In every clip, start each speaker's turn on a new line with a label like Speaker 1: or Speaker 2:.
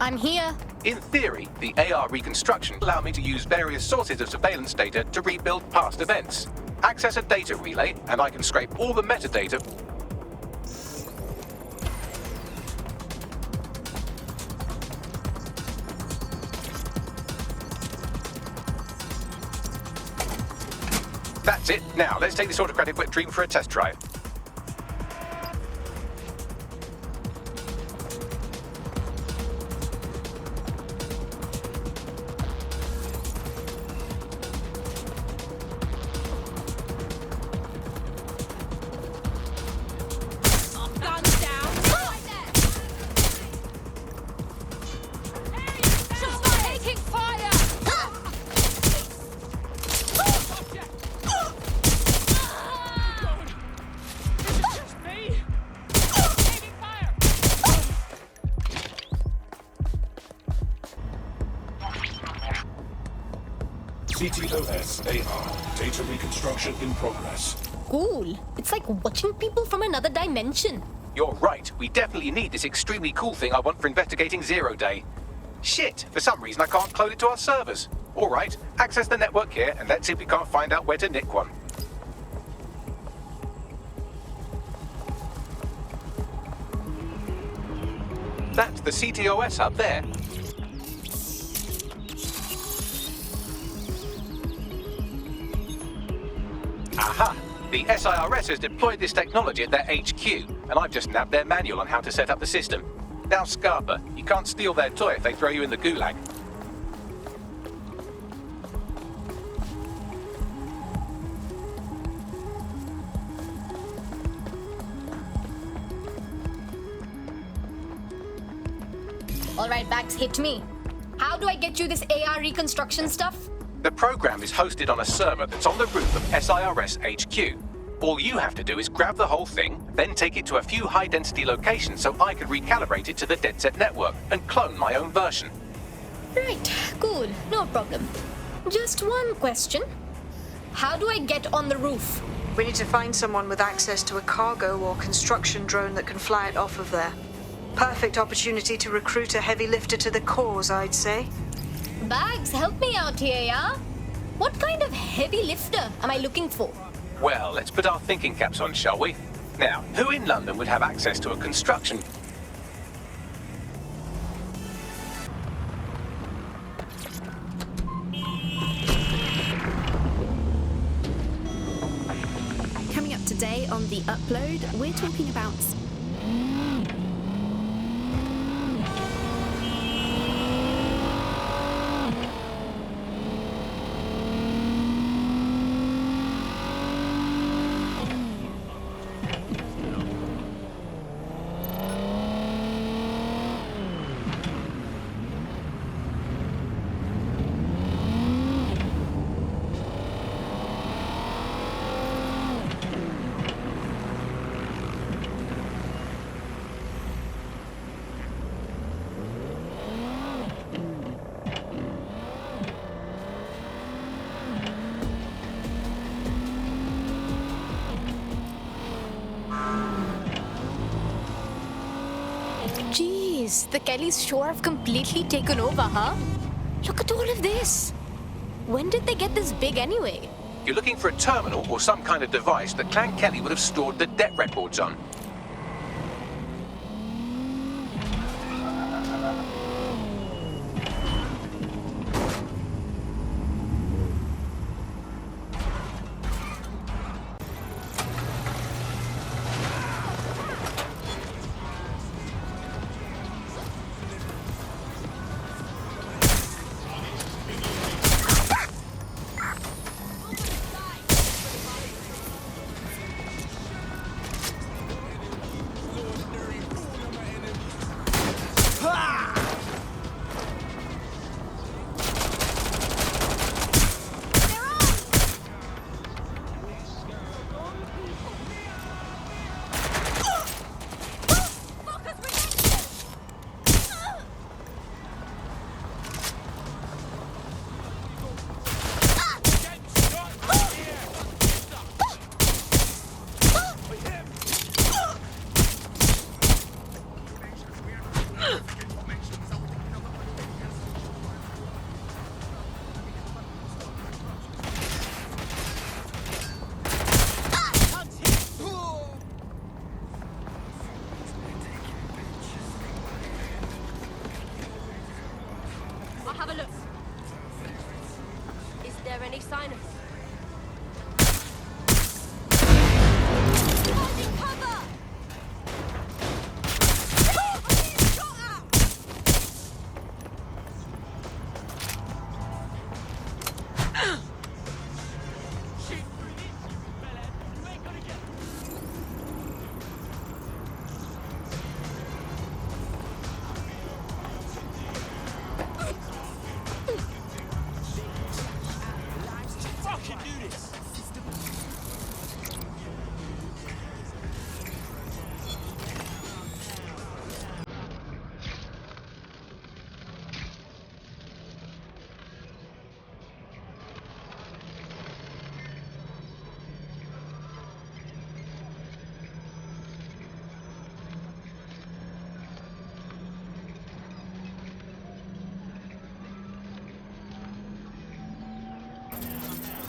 Speaker 1: I'm here.
Speaker 2: In theory, the AR reconstruction allow me to use various sources of surveillance data to rebuild past events. Access a data relay, and I can scrape all the metadata. That's it. Now, let's take this autocratic wet dream for a test drive.
Speaker 3: CTOS AR. Data reconstruction in progress.
Speaker 1: Cool. It's like watching people from another dimension.
Speaker 2: You're right. We definitely need this extremely cool thing I want for investigating Zero Day. Shit, for some reason I can't clone it to our servers. All right, access the network here and let's see if we can't find out where to nick one. That's the CTOS up there. Aha! The SIRS has deployed this technology at their HQ, and I've just nabbed their manual on how to set up the system. Now, Scarpa, you can't steal their toy if they throw you in the gulag.
Speaker 1: All right, Bags, hit me. How do I get you this AR reconstruction stuff?
Speaker 2: The program is hosted on a server that's on the roof of SIRS HQ. All you have to do is grab the whole thing, then take it to a few high-density locations so I can recalibrate it to the DedSec network and clone my own version.
Speaker 1: Right, cool, no problem. Just one question. How do I get on the roof?
Speaker 4: We need to find someone with access to a cargo or construction drone that can fly it off of there. Perfect opportunity to recruit a heavy lifter to the cause, I'd say.
Speaker 1: Bags, help me out here, yeah? What kind of heavy lifter am I looking for?
Speaker 2: Well, let's put our thinking caps on, shall we? Now, who in London would have access to a construction...
Speaker 5: Coming up today on The Upload, we're talking about...
Speaker 1: Jeez, the Kellys sure have completely taken over, huh? Look at all of this. When did they get this big anyway?
Speaker 2: You're looking for a terminal or some kind of device that Clan Kelly would have stored the debt records on.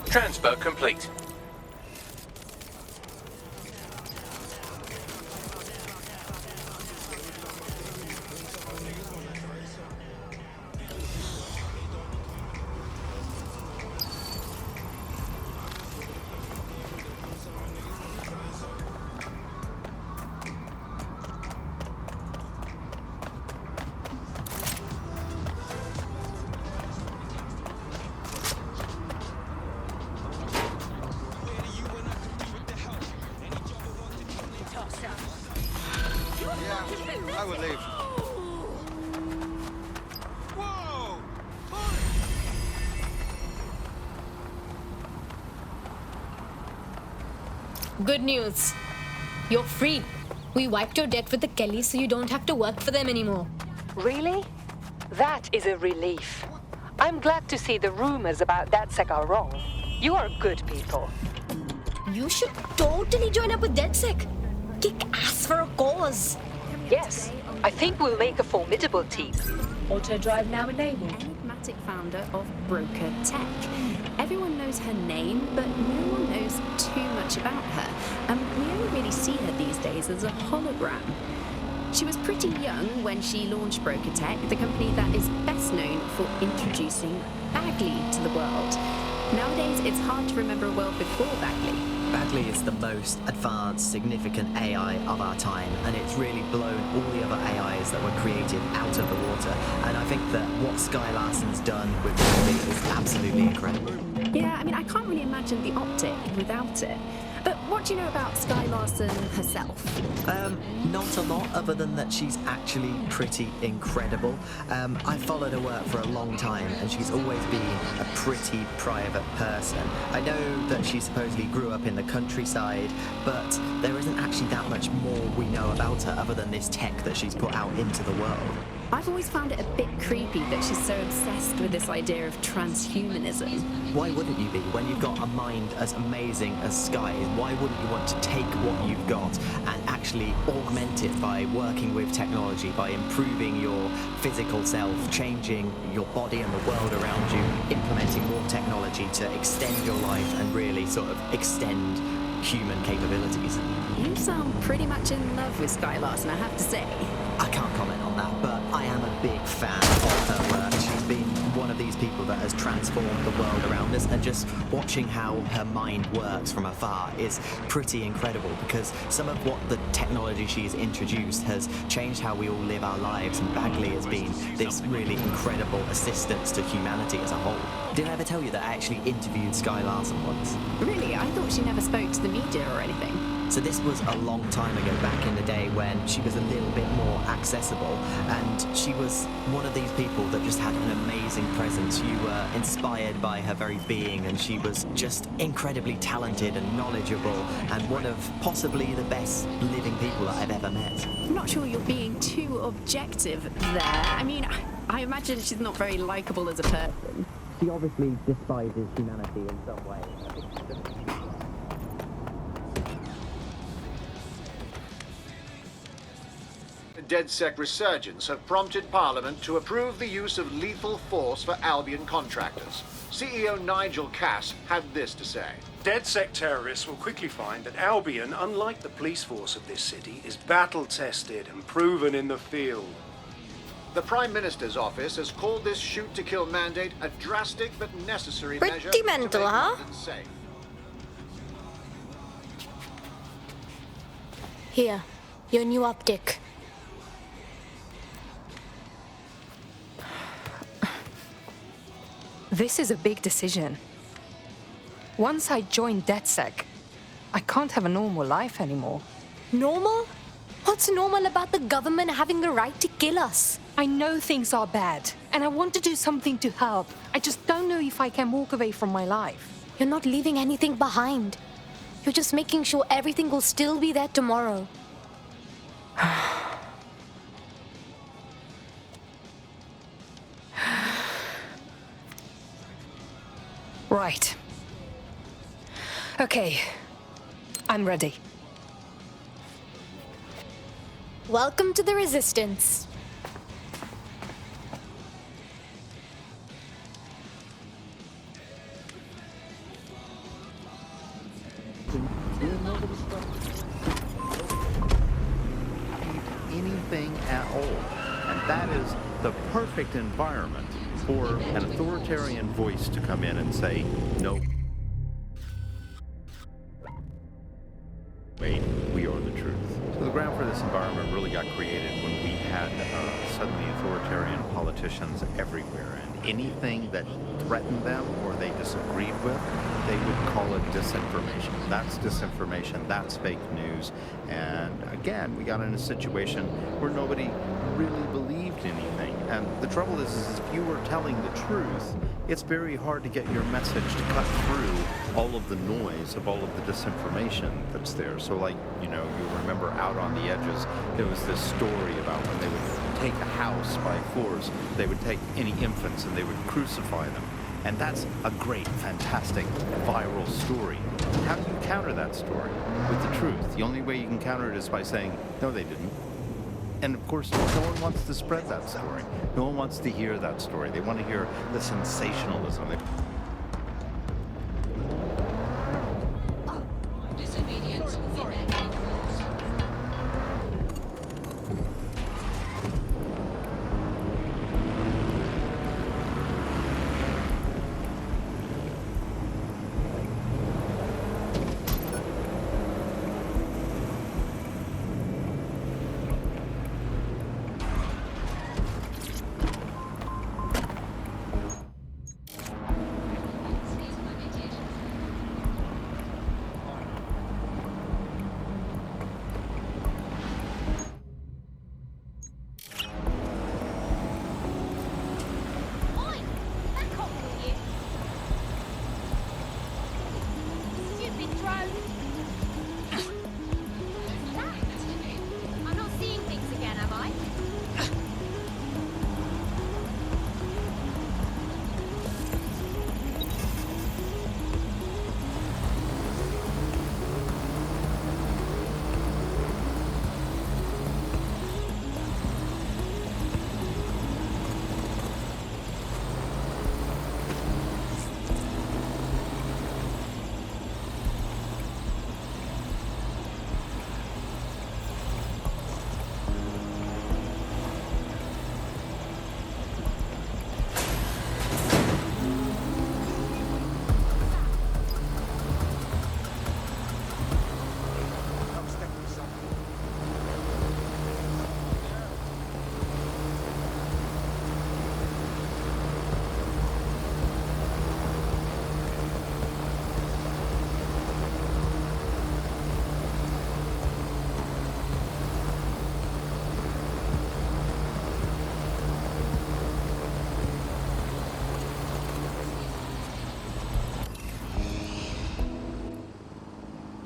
Speaker 2: Transfer complete.
Speaker 6: I would leave.
Speaker 1: Good news. You're free. We wiped your debt with the Kellys so you don't have to work for them anymore.
Speaker 7: Really? That is a relief. I'm glad to see the rumors about DedSec are wrong. You are good people.
Speaker 1: You should totally join up with DedSec. Kick ass for a cause.
Speaker 7: Yes, I think we'll make a formidable team.
Speaker 5: Auto drive now enabled. Enigmatic founder of Broker Tech. Everyone knows her name, but no one knows too much about her. And we only really see her these days as a hologram. She was pretty young when she launched Broker Tech, the company that is best known for introducing Bagley to the world. Nowadays, it's hard to remember a world before Bagley.
Speaker 8: Bagley is the most advanced, significant AI of our time, and it's really blown all the other AIs that were created out of the water. And I think that what Skye Larsen's done with Bagley is absolutely incredible.
Speaker 5: Yeah, I mean, I can't really imagine the optic without it. But what do you know about Skye Larsen herself?
Speaker 8: Not a lot, other than that she's actually pretty incredible. I followed her work for a long time, and she's always been a pretty private person. I know that she supposedly grew up in the countryside, but there isn't actually that much more we know about her other than this tech that she's put out into the world.
Speaker 5: I've always found it a bit creepy that she's so obsessed with this idea of transhumanism.
Speaker 8: Why wouldn't you be? When you've got a mind as amazing as Skye's, why wouldn't you want to take what you've got and actually augment it by working with technology, by improving your physical self, changing your body and the world around you, implementing more technology to extend your life and really sort of extend human capabilities?
Speaker 5: You sound pretty much in love with Skye Larsen, I have to say.
Speaker 8: I can't comment on that, but I am a big fan of her work. She's been one of these people that has transformed the world around us, and just watching how her mind works from afar is pretty incredible, because some of what the technology she's introduced has changed how we all live our lives, and Bagley has been this really incredible assistance to humanity as a whole. Did I ever tell you that I actually interviewed Skye Larsen once?
Speaker 5: Really? I thought she never spoke to the media or anything.
Speaker 8: So this was a long time ago, back in the day when she was a little bit more accessible, and she was one of these people that just had an amazing presence. You were inspired by her very being, and she was just incredibly talented and knowledgeable, and one of possibly the best living people that I've ever met.
Speaker 5: I'm not sure you're being too objective there. I mean, I imagine she's not very likable as a person.
Speaker 8: She obviously despises humanity in some way.
Speaker 9: DedSec resurgence have prompted Parliament to approve the use of lethal force for Albion contractors. CEO Nigel Cass had this to say.
Speaker 10: DedSec terrorists will quickly find that Albion, unlike the police force of this city, is battle-tested and proven in the field.
Speaker 9: The Prime Minister's office has called this shoot-to-kill mandate a drastic but necessary measure
Speaker 1: Pretty
Speaker 9: to
Speaker 1: mental,
Speaker 9: make
Speaker 1: huh?
Speaker 9: London safe.
Speaker 1: Here, your new optic.
Speaker 11: This is a big decision. Once I join DedSec, I can't have a normal life anymore.
Speaker 1: Normal? What's normal about the government having the right to kill us?
Speaker 11: I know things are bad, and I want to do something to help. I just don't know if I can walk away from my life.
Speaker 1: You're not leaving anything behind. You're just making sure everything will still be there tomorrow.
Speaker 11: Right. Okay. I'm ready.
Speaker 1: Welcome to the Resistance.
Speaker 6: anything at all. And that is the perfect environment for an authoritarian voice to come in and say, no. Wait, we are the truth. So the ground for this environment really got created when we had suddenly authoritarian politicians everywhere, and anything that threatened them or they disagreed with, they would call it disinformation. That's disinformation, that's fake news. And again, we got in a situation where nobody really believed anything. And the trouble is if you were telling the truth, it's very hard to get your message to cut through all of the noise of all of the disinformation that's there. So like, you know, you remember Out on the Edges, there was this story about when they would take a house by force, they would take any infants and they would crucify them. And that's a great, fantastic, viral story. How do you counter that story? With the truth. The only way you can counter it is by saying, no, they didn't. And of course, no one wants to spread that story. No one wants to hear that story. They want to hear the sensationalism.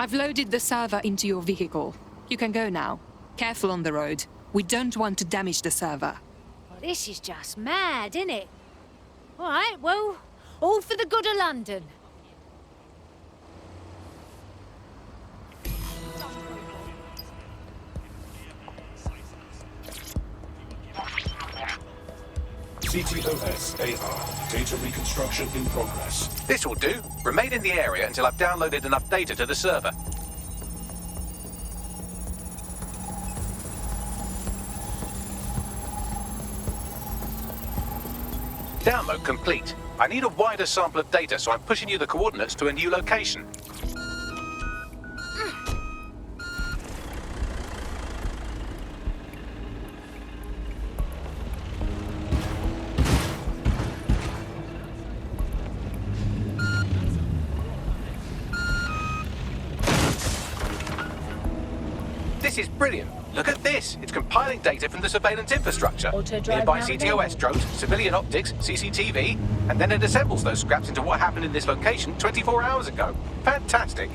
Speaker 12: I've loaded the server into your vehicle. You can go now. Careful on the road. We don't want to damage the server.
Speaker 1: Well, this is just mad, isn't it? All right, well, all for the good of London.
Speaker 3: CTOS AR. Data reconstruction in progress.
Speaker 2: This will do. Remain in the area until I've downloaded enough data to the server. Download complete. I need a wider sample of data, so I'm pushing you the coordinates to a new location. This is brilliant. Look at this. It's compiling data from the surveillance infrastructure. Nearby CTOS drones, civilian optics, CCTV, and then it assembles those scraps into what happened in this location 24 hours ago. Fantastic.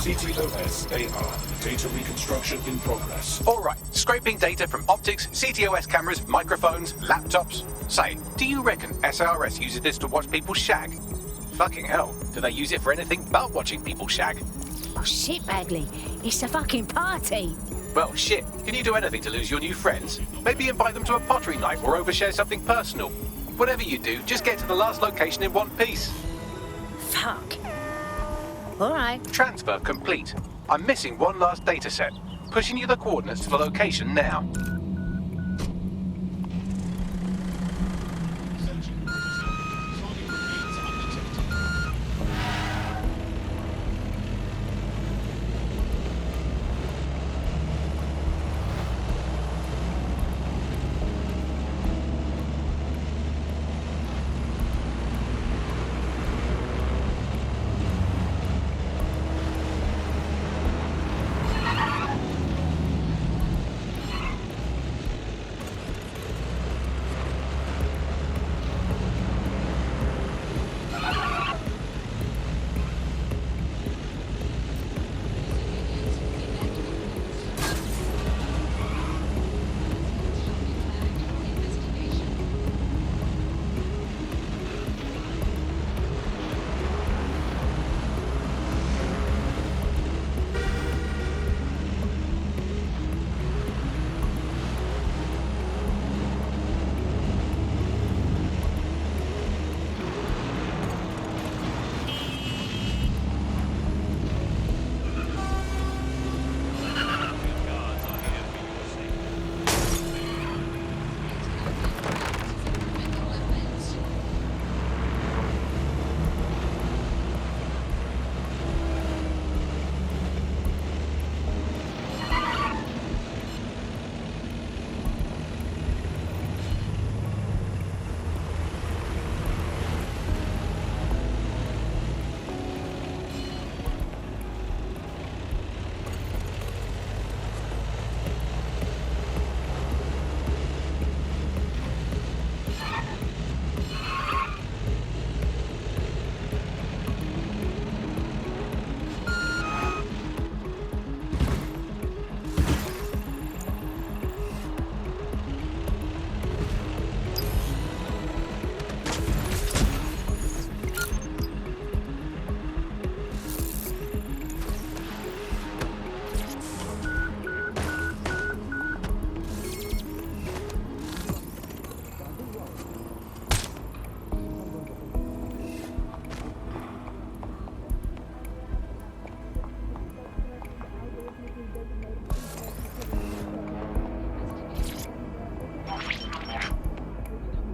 Speaker 3: CTOS AR. Data reconstruction in progress.
Speaker 2: Alright, scraping data from optics, CTOS cameras, microphones, laptops. Say, do you reckon SARS uses this to watch people shag? Fucking hell, do they use it for anything but watching people shag?
Speaker 13: Oh shit, Bagley. It's a fucking party.
Speaker 2: Well, shit, can you do anything to lose your new friends? Maybe invite them to a pottery night or overshare something personal. Whatever you do, just get to the last location in one piece.
Speaker 13: Fuck. Alright.
Speaker 2: Transfer complete. I'm missing one last data set. Pushing you the coordinates to the location now.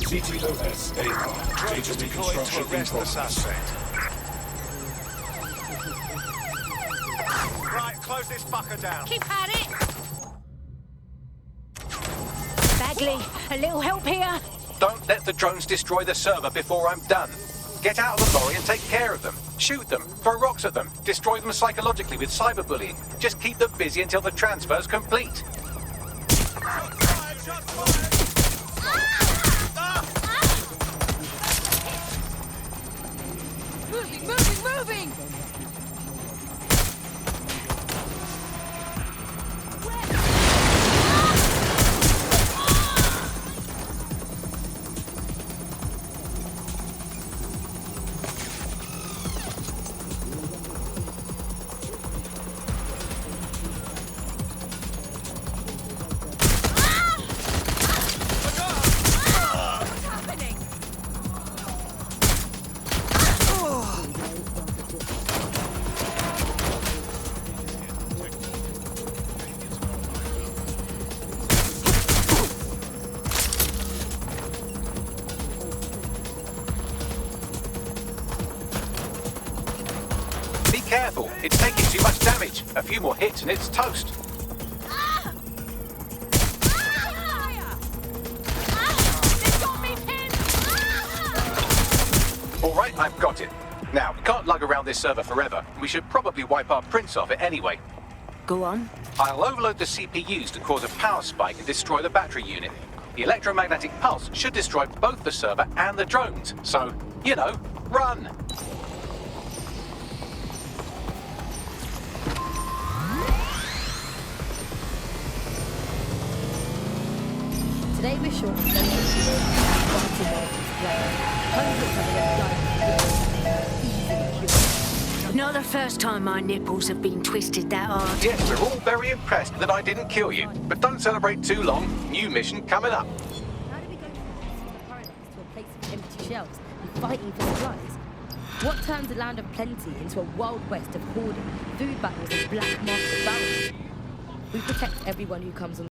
Speaker 3: CTOS AR. Data reconstruction in progress.
Speaker 14: Right, close this fucker down.
Speaker 13: Keep at it. Bagley, a little help here?
Speaker 2: Don't let the drones destroy the server before I'm done. Get out of the lorry and take care of them. Shoot them, throw rocks at them, destroy them psychologically with cyberbullying. Just keep them busy until the transfer's complete.
Speaker 13: Moving!
Speaker 2: Careful, it's taking too much damage. A few more hits and it's toast. Alright, I've got it. Now, we can't lug around this server forever. We should probably wipe our prints off it anyway.
Speaker 13: Go on.
Speaker 2: I'll overload the CPUs to cause a power spike and destroy the battery unit. The electromagnetic pulse should destroy both the server and the drones. So, you know, run!
Speaker 15: Today we're short of 70 kilos, hundreds of them.
Speaker 13: Not the first time my nipples have been twisted that hard.
Speaker 2: Yes, we're all very impressed that I didn't kill you. But don't celebrate too long. New mission coming up.
Speaker 15: How do we go from the paradise to a place of empty shelves and fighting for supplies? What turns a land of plenty into a wild west of hoarding, food battles and black market barons? We protect everyone who comes on